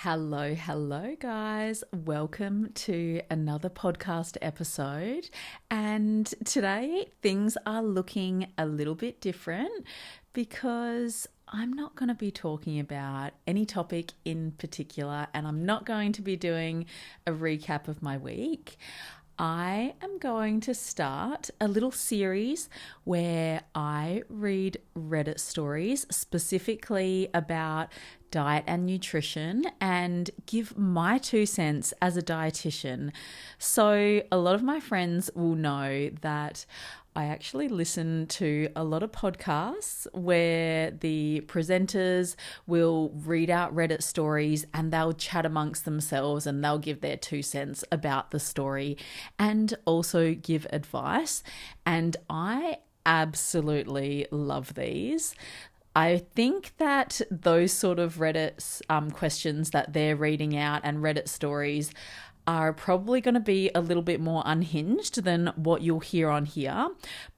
Hello, guys. Welcome to another podcast episode. And today things are looking a little bit different because I'm not going to be talking about any topic in particular, and I'm not going to be doing a recap of my week. I am going to start a little series where I read Reddit stories specifically about diet and nutrition and give my 2 cents as a dietitian. So a lot of my friends will know that I actually listen to a lot of podcasts where the presenters will read out Reddit stories and they'll chat amongst themselves and they'll give their 2 cents about the story and also give advice. And I absolutely love these. I think that those sort of Reddit questions that they're reading out and Reddit stories are probably going to be a little bit more unhinged than what you'll hear on here,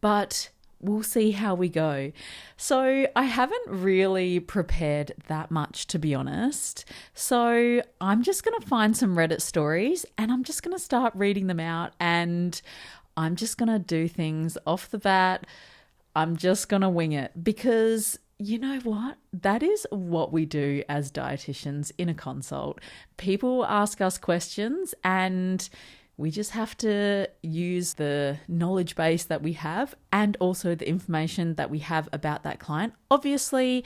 but we'll see how we go. So I haven't really prepared that much, to be honest. So I'm just going to find some Reddit stories and I'm just going to start reading them out, and I'm just going to do things off the bat. I'm just going to wing it because you know what? That is what we do as dietitians in a consult. People ask us questions and we just have to use the knowledge base that we have and also the information that we have about that client. Obviously,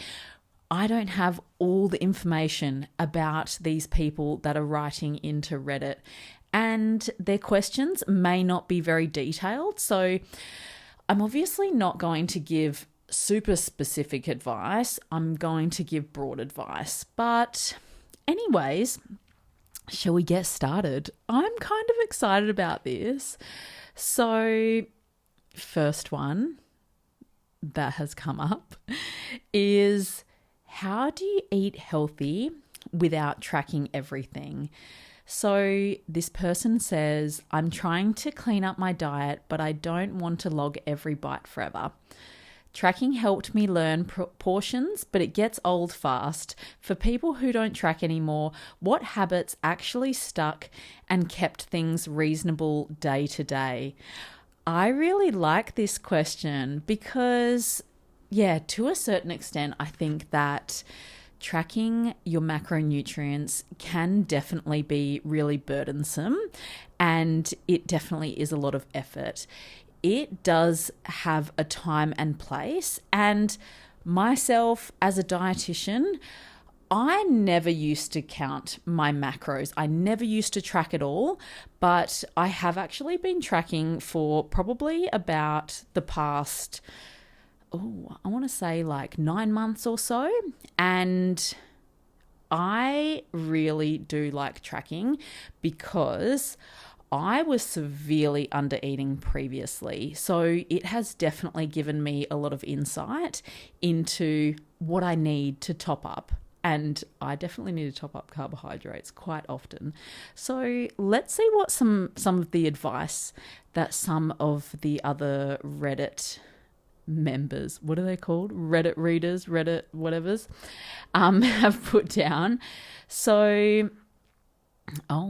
I don't have all the information about these people that are writing into Reddit, and their questions may not be very detailed. So I'm obviously not going to give super specific advice. I'm going to give broad advice. But anyways, shall we get started? I'm kind of excited about this. So first one that has come up is, how do you eat healthy without tracking everything? So this person says, I'm trying to clean up my diet, but I don't want to log every bite forever. Tracking helped me learn portions, but it gets old fast. For people who don't track anymore, what habits actually stuck and kept things reasonable day to day? I really like this question because, to a certain extent, I think that tracking your macronutrients can definitely be really burdensome, and it definitely is a lot of effort. It does have a time and place, and myself as a dietitian, I never used to count my macros. I never used to track at all, but I have actually been tracking for probably about the past, I want to say like 9 months or so, and I really do like tracking because I was severely under eating previously. So it has definitely given me a lot of insight into what I need to top up. And I definitely need to top up carbohydrates quite often. So let's see what some of the advice that some of the other Reddit members, what are they called? Reddit readers, Reddit whatevers, have put down. So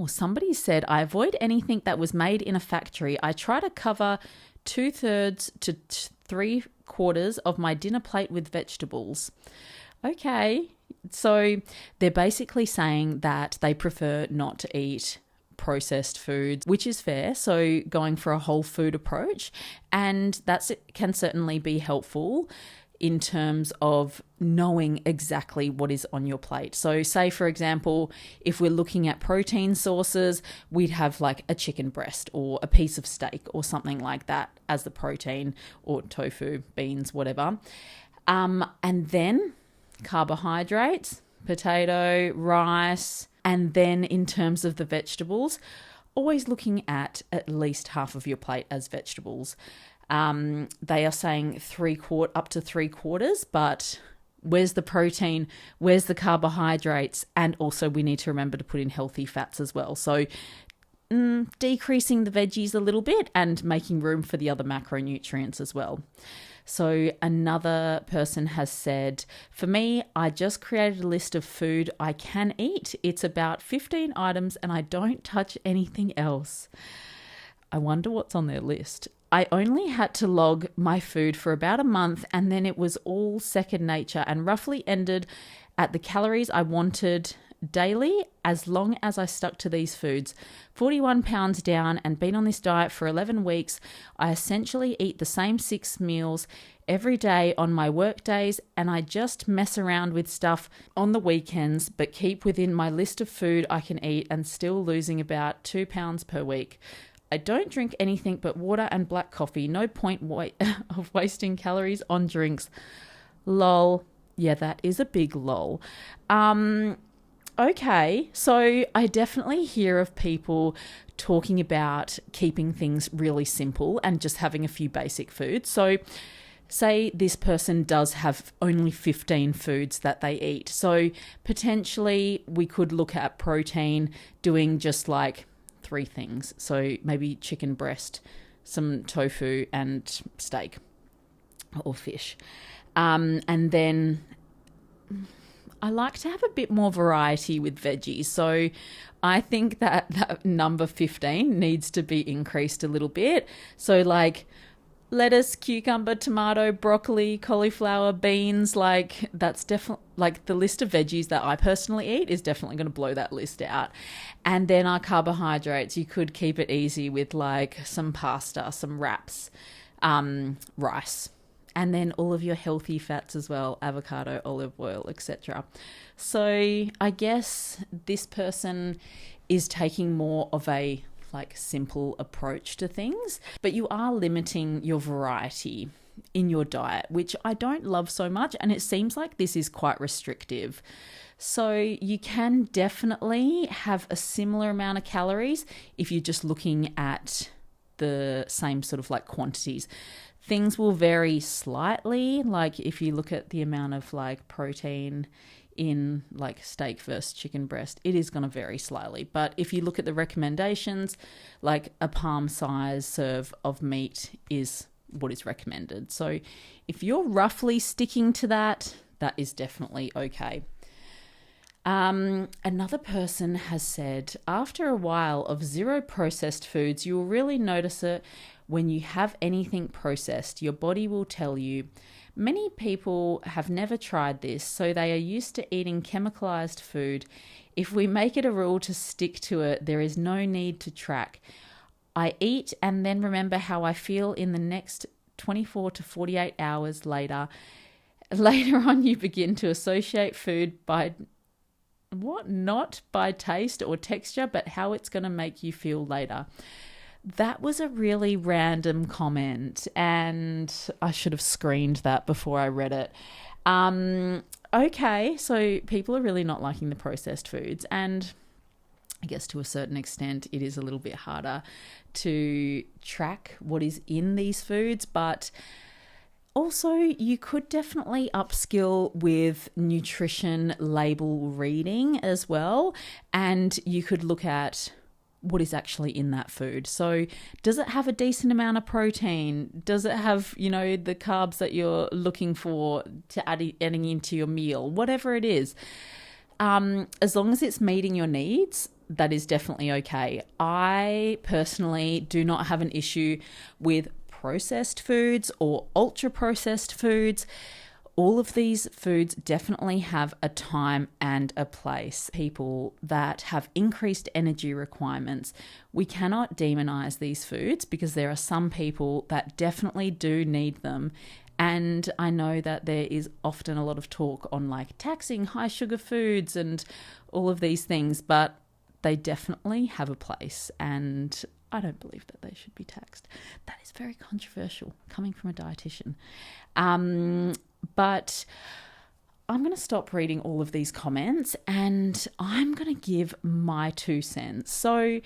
somebody said, I avoid anything that was made in a factory. I try to cover 2/3 to 3/4 of my dinner plate with vegetables. Okay, so they're basically saying that they prefer not to eat processed foods, which is fair. So going for a whole food approach, and that can certainly be helpful in terms of knowing exactly what is on your plate. So say, for example, if we're looking at protein sources, we'd have like a chicken breast or a piece of steak or something like that as the protein, or tofu, beans, whatever. And then carbohydrates, potato, rice, and then in terms of the vegetables, always looking at least half of your plate as vegetables. They are saying up to 3/4, but where's the protein? Where's the carbohydrates? And also we need to remember to put in healthy fats as well. So decreasing the veggies a little bit and making room for the other macronutrients as well. So another person has said, for me, I just created a list of food I can eat. It's about 15 items and I don't touch anything else. I wonder what's on their list. I only had to log my food for about a month and then it was all second nature and roughly ended at the calories I wanted daily as long as I stuck to these foods. 41 pounds down and been on this diet for 11 weeks. I essentially eat the same 6 meals every day on my work days and I just mess around with stuff on the weekends but keep within my list of food I can eat and still losing about 2 pounds per week. I don't drink anything but water and black coffee. No point of wasting calories on drinks. Lol. Yeah, that is a big lol. Okay, so I definitely hear of people talking about keeping things really simple and just having a few basic foods. So say this person does have only 15 foods that they eat. So potentially we could look at protein doing just like 3 things. So maybe chicken breast, some tofu and steak or fish. And then I like to have a bit more variety with veggies. So I think that number 15 needs to be increased a little bit. So like lettuce, cucumber, tomato, broccoli, cauliflower, beans, like that's definitely like the list of veggies that I personally eat is definitely going to blow that list out. And then our carbohydrates, you could keep it easy with like some pasta, some wraps, rice, and then all of your healthy fats as well, avocado, olive oil, etc. So I guess this person is taking more of a like simple approach to things, but you are limiting your variety in your diet, which I don't love so much. And it seems like this is quite restrictive. So you can definitely have a similar amount of calories if you're just looking at the same sort of like quantities. Things will vary slightly. Like if you look at the amount of like protein in like steak versus chicken breast, it is going to vary slightly. But if you look at the recommendations, like a palm size serve of meat is what is recommended. So if you're roughly sticking to that, that is definitely okay. Another person has said, after a while of 0 processed foods, you'll really notice it when you have anything processed. Your body will tell you. Many people have never tried this, so they are used to eating chemicalized food. If we make it a rule to stick to it, there is no need to track. I eat and then remember how I feel in the next 24 to 48 hours later. Later on, you begin to associate food by not by taste or texture, but how it's going to make you feel later. That was a really random comment and I should have screened that before I read it. Okay, so people are really not liking the processed foods, and I guess to a certain extent it is a little bit harder to track what is in these foods, but also you could definitely upskill with nutrition label reading as well, and you could look at what is actually in that food. So does it have a decent amount of protein? Does it have, the carbs that you're looking for to adding into your meal? Whatever it is, as long as it's meeting your needs, that is definitely okay. I personally do not have an issue with processed foods or ultra processed foods. All of these foods definitely have a time and a place. People that have increased energy requirements, we cannot demonize these foods because there are some people that definitely do need them. And I know that there is often a lot of talk on like taxing high sugar foods and all of these things, but they definitely have a place, and I don't believe that they should be taxed. That is very controversial coming from a dietitian. But I'm going to stop reading all of these comments and I'm going to give my 2 cents. So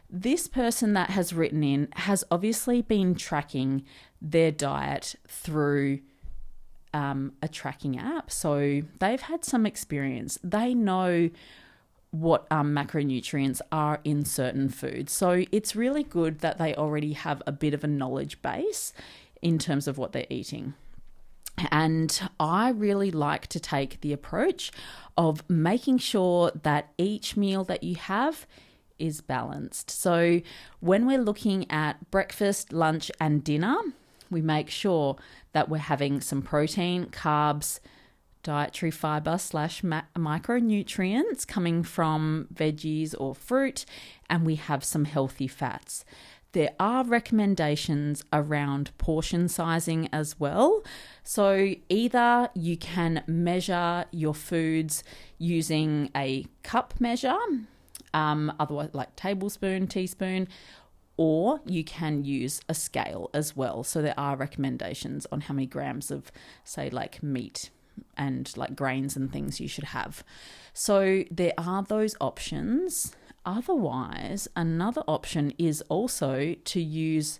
this person that has written in has obviously been tracking their diet through a tracking app. So they've had some experience. They know what macronutrients are in certain foods. So it's really good that they already have a bit of a knowledge base in terms of what they're eating. And I really like to take the approach of making sure that each meal that you have is balanced. So when we're looking at breakfast, lunch, and dinner, we make sure that we're having some protein, carbs, dietary fiber / micronutrients coming from veggies or fruit, and we have some healthy fats. There are recommendations around portion sizing as well. So either you can measure your foods using a cup measure, otherwise like tablespoon, teaspoon, or you can use a scale as well. So there are recommendations on how many grams of, say, like meat and like grains and things you should have. So there are those options. Otherwise, another option is also to use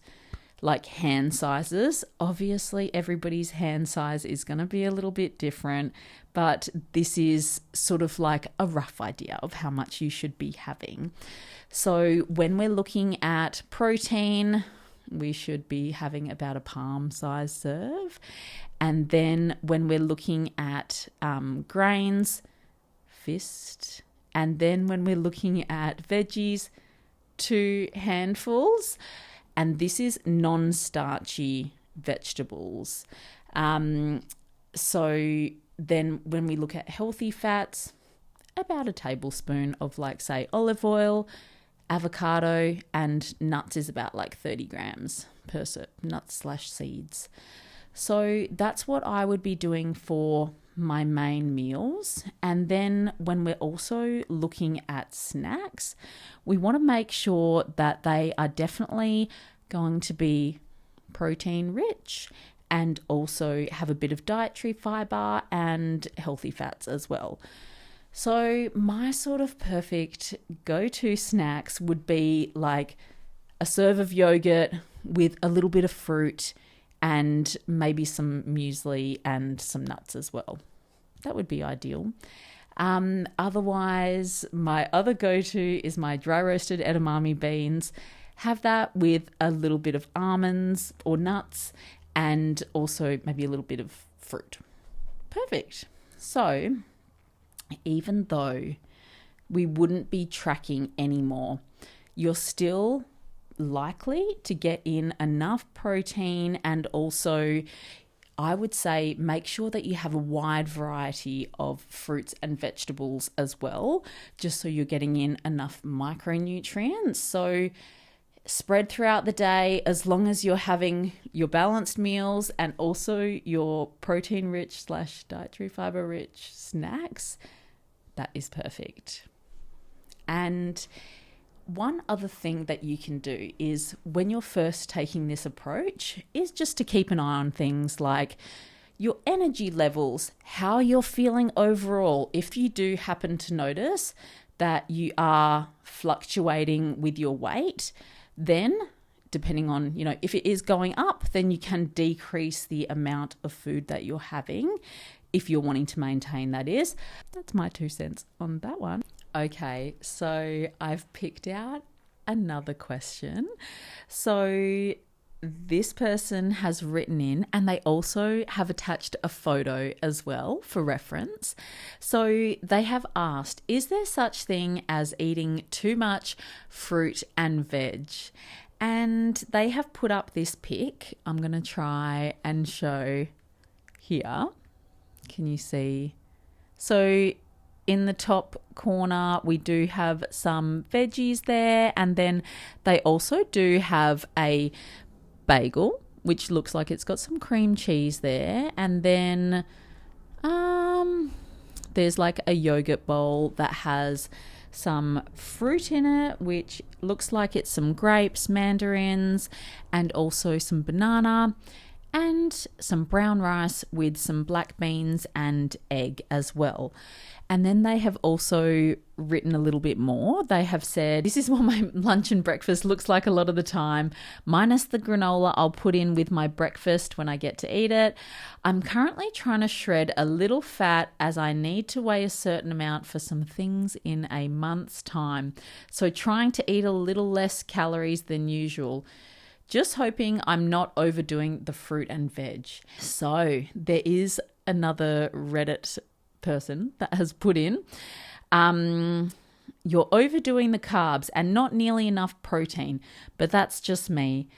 like hand sizes. Obviously, everybody's hand size is going to be a little bit different, but this is sort of like a rough idea of how much you should be having. So when we're looking at protein, we should be having about a palm size serve. And then when we're looking at grains, fist. And then when we're looking at veggies, 2 handfuls. And this is non-starchy vegetables. So then when we look at healthy fats, about a tablespoon of like, say, olive oil, avocado, and nuts is about like 30 grams per nuts / seeds. So that's what I would be doing for my main meals. And then when we're also looking at snacks, we want to make sure that they are definitely going to be protein rich and also have a bit of dietary fiber and healthy fats as well. So my sort of perfect go-to snacks would be like a serve of yogurt with a little bit of fruit and maybe some muesli and some nuts as well. That would be ideal. Otherwise, my other go-to is my dry roasted edamame beans. Have that with a little bit of almonds or nuts and also maybe a little bit of fruit. Perfect. So even though we wouldn't be tracking anymore, you're still likely to get in enough protein, and also I would say make sure that you have a wide variety of fruits and vegetables as well, just so you're getting in enough micronutrients. So spread throughout the day, as long as you're having your balanced meals and also your protein rich / dietary fiber rich snacks, that is perfect. And one other thing that you can do is when you're first taking this approach is just to keep an eye on things like your energy levels, how you're feeling overall. If you do happen to notice that you are fluctuating with your weight, then depending on, if it is going up, then you can decrease the amount of food that you're having if you're wanting to maintain, that is. That's my 2 cents on that one. Okay, so I've picked out another question. So this person has written in, and they also have attached a photo as well for reference. So they have asked, is there such thing as eating too much fruit and veg? And they have put up this pic. I'm going to try and show here. Can you see? So in the top corner, we do have some veggies there, and then they also do have a bagel, which looks like it's got some cream cheese there, and then there's like a yogurt bowl that has some fruit in it, which looks like it's some grapes, mandarins, and also some banana, and some brown rice with some black beans and egg as well. And then they have also written a little bit more. They have said, this is what my lunch and breakfast looks like a lot of the time, minus the granola I'll put in with my breakfast when I get to eat it. I'm currently trying to shred a little fat as I need to weigh a certain amount for some things in a month's time. So trying to eat a little less calories than usual. Just hoping I'm not overdoing the fruit and veg. So there is another Reddit person that has put in, you're overdoing the carbs and not nearly enough protein, but that's just me.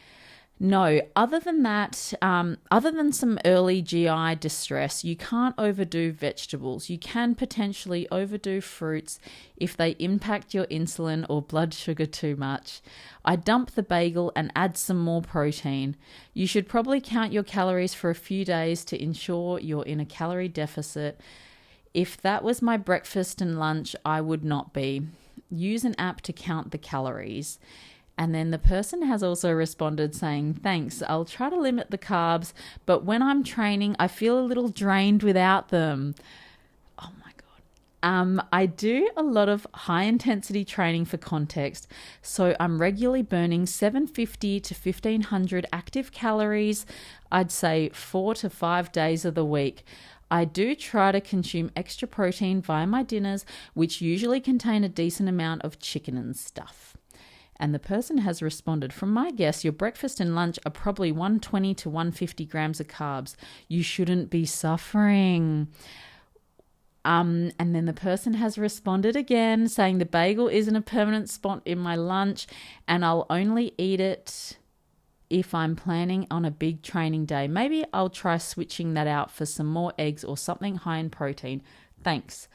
No, other than that, other than some early GI distress, you can't overdo vegetables. You can potentially overdo fruits if they impact your insulin or blood sugar too much. I dump the bagel and add some more protein. You should probably count your calories for a few days to ensure you're in a calorie deficit. If that was my breakfast and lunch, I would not be. Use an app to count the calories. And then the person has also responded saying, thanks, I'll try to limit the carbs, but when I'm training, I feel a little drained without them. Oh my God. I do a lot of high intensity training for context. So I'm regularly burning 750 to 1500 active calories, I'd say 4 to 5 days of the week. I do try to consume extra protein via my dinners, which usually contain a decent amount of chicken and stuff. And the person has responded, from my guess, your breakfast and lunch are probably 120 to 150 grams of carbs. You shouldn't be suffering. And then the person has responded again saying the bagel isn't a permanent spot in my lunch and I'll only eat it if I'm planning on a big training day. Maybe I'll try switching that out for some more eggs or something high in protein. Thanks.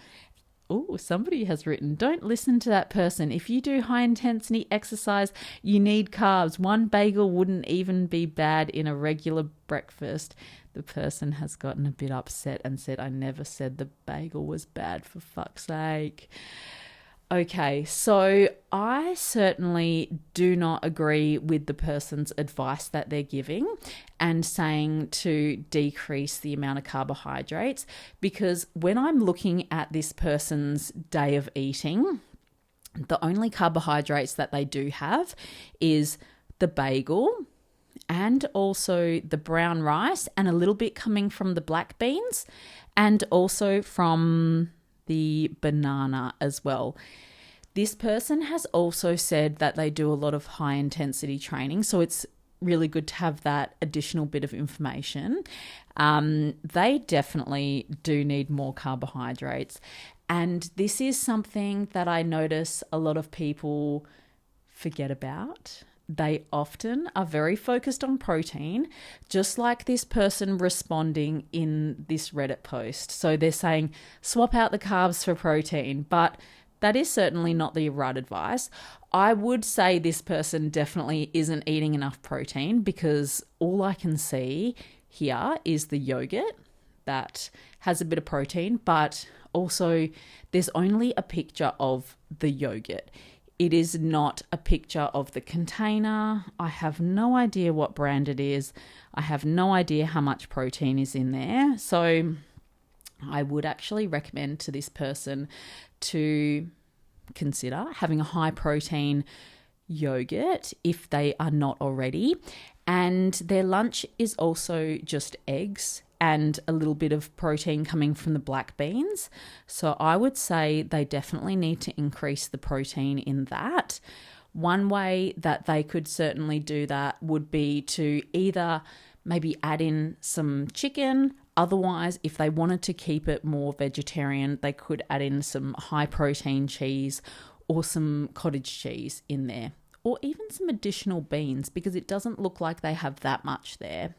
Oh, somebody has written, don't listen to that person. If you do high intensity exercise, you need carbs. One bagel wouldn't even be bad in a regular breakfast. The person has gotten a bit upset and said, I never said the bagel was bad, for fuck's sake. Okay, so I certainly do not agree with the person's advice that they're giving and saying to decrease the amount of carbohydrates, because when I'm looking at this person's day of eating, the only carbohydrates that they do have is the bagel and also the brown rice and a little bit coming from the black beans and also from the banana as well. This person has also said that they do a lot of high intensity training, so it's really good to have that additional bit of information. They definitely do need more carbohydrates, and this is something that I notice a lot of people forget about. They often are very focused on protein, just like this person responding in this Reddit post. So they're saying, swap out the carbs for protein, but that is certainly not the right advice. I would say this person definitely isn't eating enough protein, because all I can see here is the yogurt that has a bit of protein, but also there's only a picture of the yogurt. It is not a picture of the container. I have no idea what brand it is. I have no idea how much protein is in there. So I would actually recommend to this person to consider having a high protein yogurt if they are not already. And their lunch is also just eggs and a little bit of protein coming from the black beans. So I would say they definitely need to increase the protein in that. One way that they could certainly do that would be to either maybe add in some chicken. Otherwise, if they wanted to keep it more vegetarian, they could add in some high protein cheese or some cottage cheese in there, or even some additional beans, because it doesn't look like they have that much there.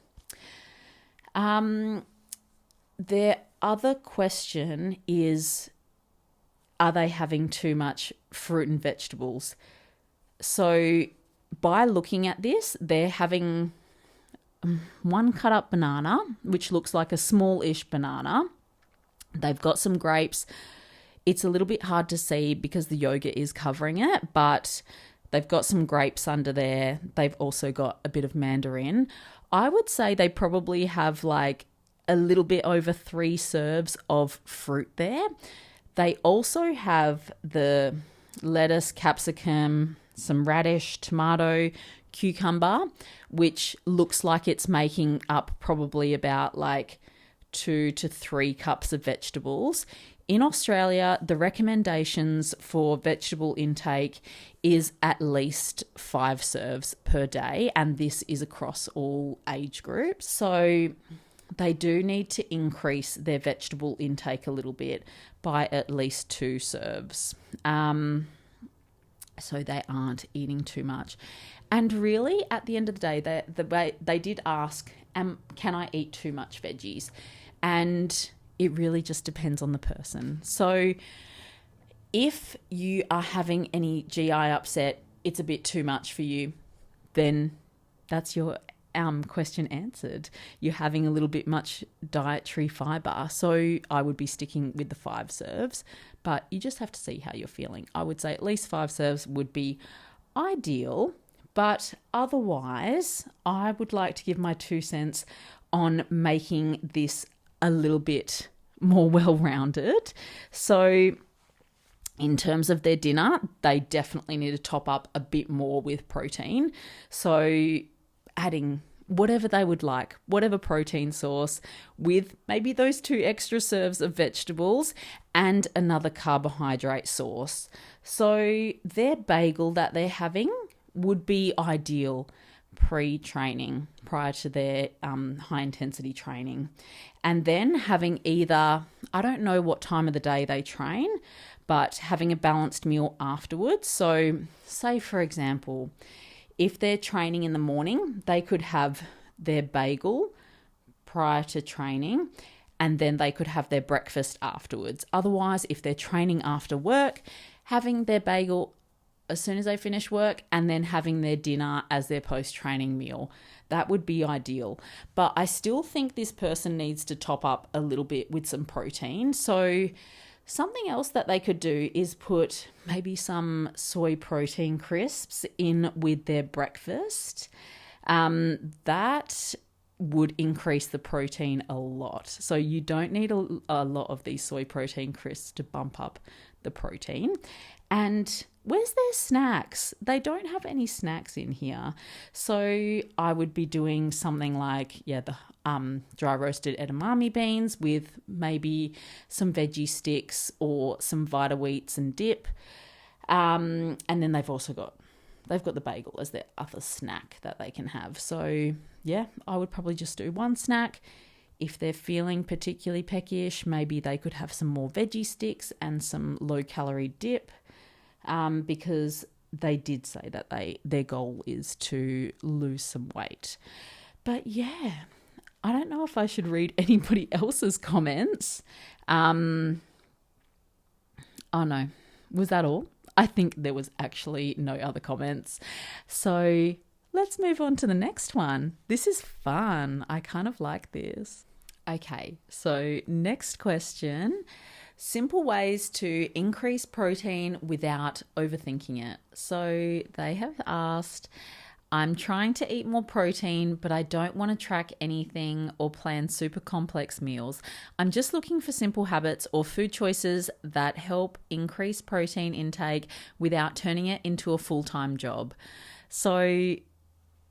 Their other question is, are they having too much fruit and vegetables? So by looking at this, they're having one cut up banana, which looks like a small-ish banana. They've got some grapes. It's a little bit hard to see because the yogurt is covering it, but they've got some grapes under there. They've also got a bit of mandarin. I would say they probably have like a little bit over 3 serves of fruit there. They also have the lettuce, capsicum, some radish, tomato, cucumber, which looks like it's making up probably about like 2 to 3 cups of vegetables. In Australia, the recommendations for vegetable intake is at least 5 serves per day, and this is across all age groups. So they do need to increase their vegetable intake a little bit by at least 2 serves. So they aren't eating too much. And really, at the end of the day, they did ask, can I eat too much veggies? And it really just depends on the person. So if you are having any GI upset, it's a bit too much for you, then that's your question answered. You're having a little bit much dietary fiber. So I would be sticking with the 5 serves, but you just have to see how you're feeling. I would say at least 5 serves would be ideal, but otherwise I would like to give my 2 cents on making this a little bit more well-rounded. So in terms of their dinner, they definitely need to top up a bit more with protein. So adding whatever they would like, whatever protein source, with maybe those 2 extra serves of vegetables and another carbohydrate source. So their bagel that they're having would be ideal pre-training, prior to their high-intensity training. And then having either, I don't know what time of the day they train, but having a balanced meal afterwards. So say, for example, if they're training in the morning, they could have their bagel prior to training, and then they could have their breakfast afterwards. Otherwise, if they're training after work, having their bagel as soon as they finish work and then having their dinner as their post-training meal. That would be ideal. But I still think this person needs to top up a little bit with some protein. So something else that they could do is put maybe some soy protein crisps in with their breakfast. That would increase the protein a lot. So you don't need a lot of these soy protein crisps to bump up the protein. And where's their snacks? They don't have any snacks in here. So I would be doing something like, the dry roasted edamame beans with maybe some veggie sticks or some Vita Wheats and dip. And then they've got the bagel as their other snack that they can have. So I would probably just do one snack. If they're feeling particularly peckish, maybe they could have some more veggie sticks and some low-calorie dip, because they did say that their goal is to lose some weight. But I don't know if I should read anybody else's comments. Oh no, was that all? I think there was actually no other comments. So let's move on to the next one. This is fun. I kind of like this. Okay, so next question. Simple ways to increase protein without overthinking it. So they have asked, I'm trying to eat more protein, but I don't want to track anything or plan super complex meals. I'm just looking for simple habits or food choices that help increase protein intake without turning it into a full-time job. So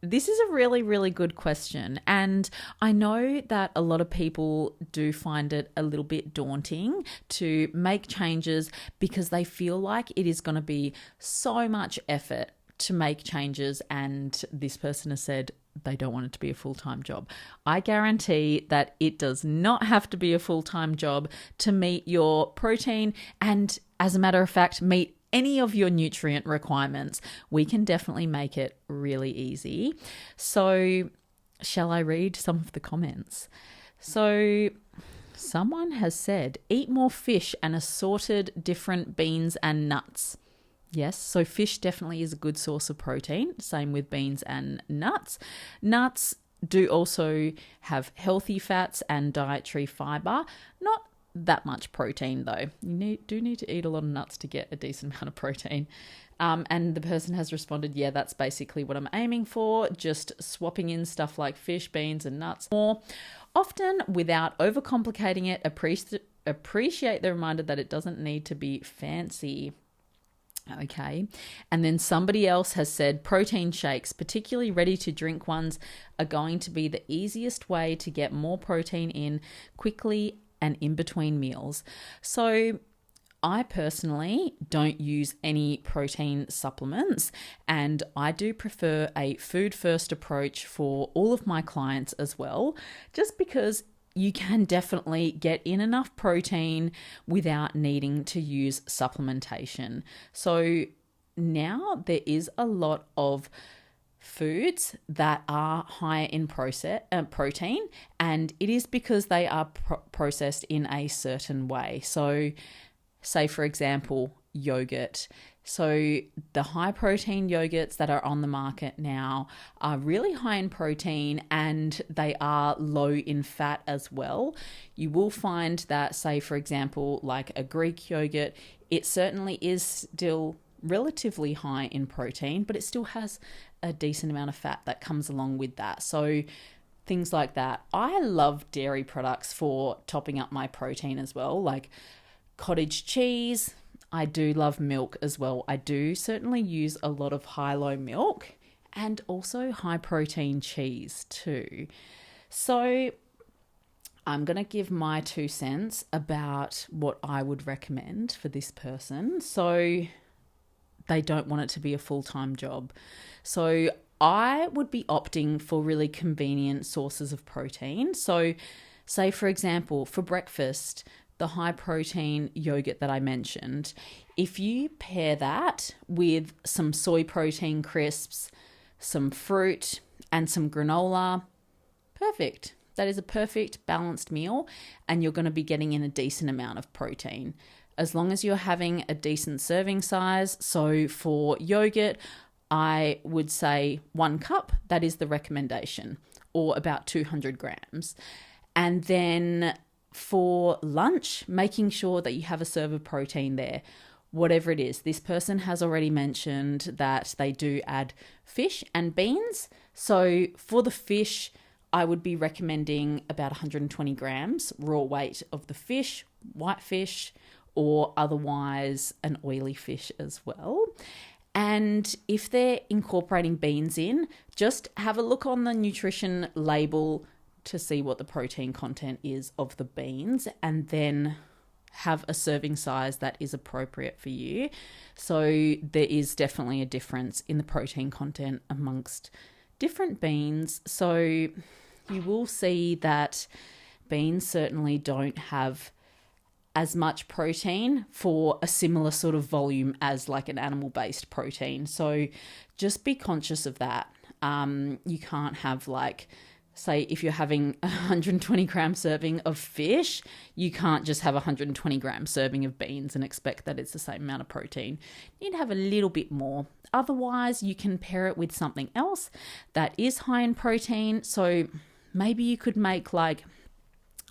this is a really, really good question. And I know that a lot of people do find it a little bit daunting to make changes because they feel like it is going to be so much effort to make changes, and this person has said they don't want it to be a full-time job. I guarantee that it does not have to be a full-time job to meet your protein and, as a matter of fact, meet any of your nutrient requirements. We can definitely make it really easy. So shall I read some of the comments? So someone has said, eat more fish and assorted different beans and nuts. Yes, so fish definitely is a good source of protein. Same with beans and nuts. Nuts do also have healthy fats and dietary fiber. Not that much protein though. You do need to eat a lot of nuts to get a decent amount of protein. And the person has responded, that's basically what I'm aiming for. Just swapping in stuff like fish, beans and nuts more often without overcomplicating it. Appreciate the reminder that it doesn't need to be fancy. Okay. And then somebody else has said protein shakes, particularly ready to drink ones, are going to be the easiest way to get more protein in quickly and in between meals. So I personally don't use any protein supplements, and I do prefer a food first approach for all of my clients as well, just because you can definitely get in enough protein without needing to use supplementation. So now there is a lot of foods that are high in protein, and it is because they are processed in a certain way. So say, for example, yogurt. So the high protein yogurts that are on the market now are really high in protein, and they are low in fat as well. You will find that, say, for example, like a Greek yogurt, it certainly is still relatively high in protein, but it still has a decent amount of fat that comes along with that. So things like that. I love dairy products for topping up my protein as well, like cottage cheese. I do love milk as well. I do certainly use a lot of high-low milk and also high protein cheese too. So I'm going to give my 2 cents about what I would recommend for this person. So they don't want it to be a full-time job. So I would be opting for really convenient sources of protein. So say, for example, for breakfast, the high protein yogurt that I mentioned, if you pair that with some soy protein crisps, some fruit, and some granola, perfect. That is a perfect balanced meal, and you're going to be getting in a decent amount of protein. As long as you're having a decent serving size. So for yogurt, I would say 1 cup, that is the recommendation, or about 200 grams. And then for lunch, making sure that you have a serve of protein there, whatever it is. This person has already mentioned that they do add fish and beans. So for the fish, I would be recommending about 120 grams raw weight of the fish, white fish, or otherwise an oily fish as well. And if they're incorporating beans in, just have a look on the nutrition label to see what the protein content is of the beans, and then have a serving size that is appropriate for you. So there is definitely a difference in the protein content amongst different beans. So you will see that beans certainly don't have as much protein for a similar sort of volume as like an animal-based protein. So just be conscious of that. You can't have like, say, if you're having a 120 gram serving of fish, you can't just have a 120 gram serving of beans and expect that it's the same amount of protein. You need to have a little bit more. Otherwise, you can pair it with something else that is high in protein. So maybe you could make like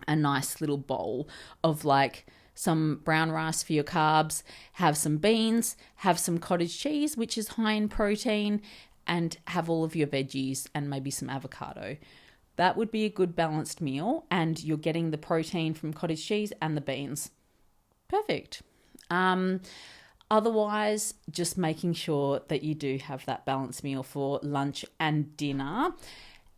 a nice little bowl of like some brown rice for your carbs, have some beans, have some cottage cheese, which is high in protein, and have all of your veggies and maybe some avocado. That would be a good balanced meal, and you're getting the protein from cottage cheese and the beans. Perfect. Otherwise, just making sure that you do have that balanced meal for lunch and dinner.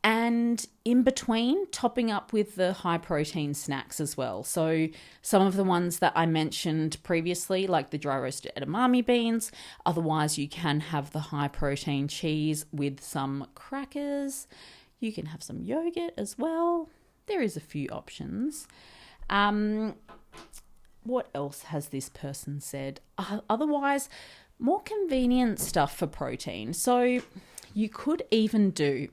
And in between, topping up with the high protein snacks as well. So some of the ones that I mentioned previously, like the dry roasted edamame beans. Otherwise, you can have the high protein cheese with some crackers. You can have some yogurt as well. There is a few options. What else has this person said? Otherwise, more convenient stuff for protein. So you could even do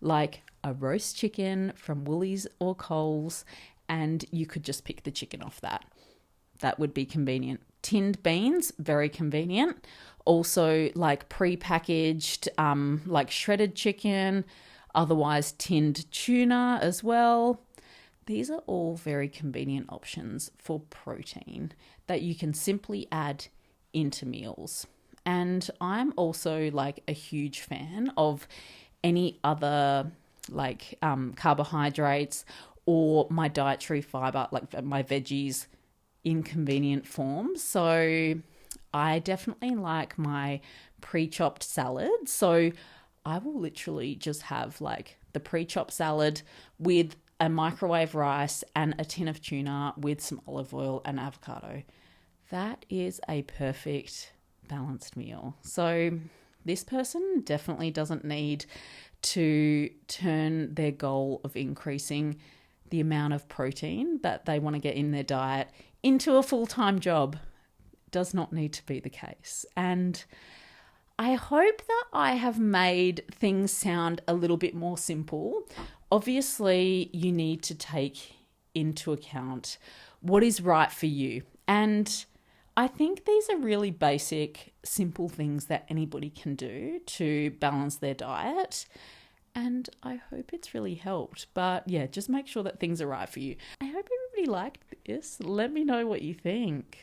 like a roast chicken from Woolies or Coles, and you could just pick the chicken off that. That would be convenient. Tinned beans, very convenient. Also like pre-packaged, like shredded chicken, otherwise tinned tuna as well. These are all very convenient options for protein that you can simply add into meals. And I'm also like a huge fan of any other like carbohydrates or my dietary fiber, like my veggies in convenient forms. So I definitely like my pre-chopped salad. So I will literally just have like the pre-chopped salad with a microwave rice and a tin of tuna with some olive oil and avocado. That is a perfect balanced meal. So this person definitely doesn't need to turn their goal of increasing the amount of protein that they want to get in their diet into a full-time job. Does not need to be the case. And I hope that I have made things sound a little bit more simple. Obviously, you need to take into account what is right for you. And I think these are really basic, simple things that anybody can do to balance their diet. And I hope it's really helped. But yeah, just make sure that things are right for you. I hope everybody liked this. Let me know what you think.